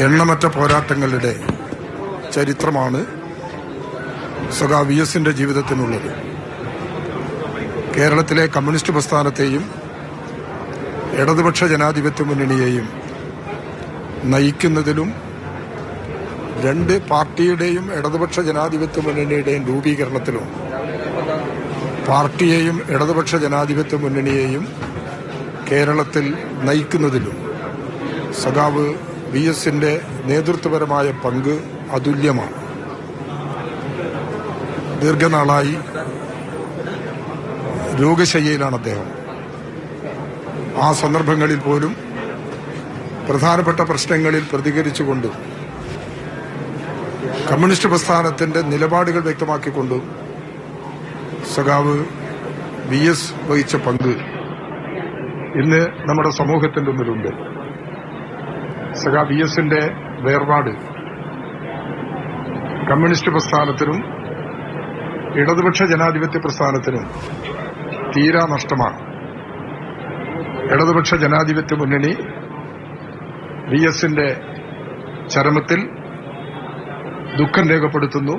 എണ്ണമറ്റ പോരാട്ടങ്ങളുടെ ചരിത്രമാണ് സഖാവ് വി എസിന്റെ ജീവിതത്തിനുള്ളത്. കേരളത്തിലെ കമ്മ്യൂണിസ്റ്റ് പ്രസ്ഥാനത്തെയും ഇടതുപക്ഷ ജനാധിപത്യ മുന്നണിയെയും നയിക്കുന്നതിലും രണ്ട് പാർട്ടിയുടെയും ഇടതുപക്ഷ ജനാധിപത്യ മുന്നണിയുടെയും രൂപീകരണത്തിലും പാർട്ടിയെയും ഇടതുപക്ഷ ജനാധിപത്യ മുന്നണിയെയും കേരളത്തിൽ നയിക്കുന്നതിലും സഖാവ് വി എസിന്റെ നേതൃത്വപരമായ പങ്ക് അതുല്യമാണ്. ദീർഘനാളായി രോഗശയ്യയിലാണ് അദ്ദേഹം. ആ സന്ദർഭങ്ങളിൽ പോലും പ്രധാനപ്പെട്ട പ്രശ്നങ്ങളിൽ പ്രതികരിച്ചുകൊണ്ട് കമ്മ്യൂണിസ്റ്റ് പ്രസ്ഥാനത്തിന്റെ നിലപാടുകൾ വ്യക്തമാക്കിക്കൊണ്ട് സഖാവ് വി എസ് വഹിച്ച പങ്ക് ഇന്ന് നമ്മുടെ സമൂഹത്തിന്റെ മുന്നിലുണ്ട്. സഖാവ് വി എസിന്റെ വേർപാട് കമ്മ്യൂണിസ്റ്റ് പ്രസ്ഥാനത്തിനും ഇടതുപക്ഷ ജനാധിപത്യ പ്രസ്ഥാനത്തിനും തീരാ നഷ്ടമാണ്. ഇടതുപക്ഷ ജനാധിപത്യ മുന്നണി വി എസിന്റെ ചരമത്തിൽ ദുഃഖം രേഖപ്പെടുത്തുന്നു.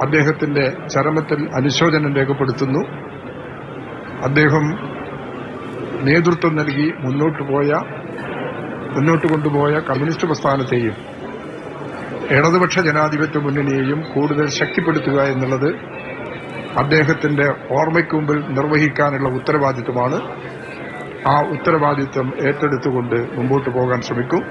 അദ്ദേഹത്തിന്റെ ചരമത്തിൽ അനുശോചനം രേഖപ്പെടുത്തുന്നു. അദ്ദേഹം നേതൃത്വം നൽകി മുന്നോട്ട് കൊണ്ടുപോയ കമ്മ്യൂണിസ്റ്റ് പ്രസ്ഥാനത്തെയും ഇടതുപക്ഷ ജനാധിപത്യ മുന്നണിയെയും കൂടുതൽ ശക്തിപ്പെടുത്തുക എന്നുള്ളത് അദ്ദേഹത്തിന്റെ ഓർമ്മയ്ക്ക് മുമ്പിൽ നിർവഹിക്കാനുള്ള ഉത്തരവാദിത്വമാണ്. ആ ഉത്തരവാദിത്വം ഏറ്റെടുത്തുകൊണ്ട് മുമ്പോട്ട് പോകാൻ ശ്രമിക്കും.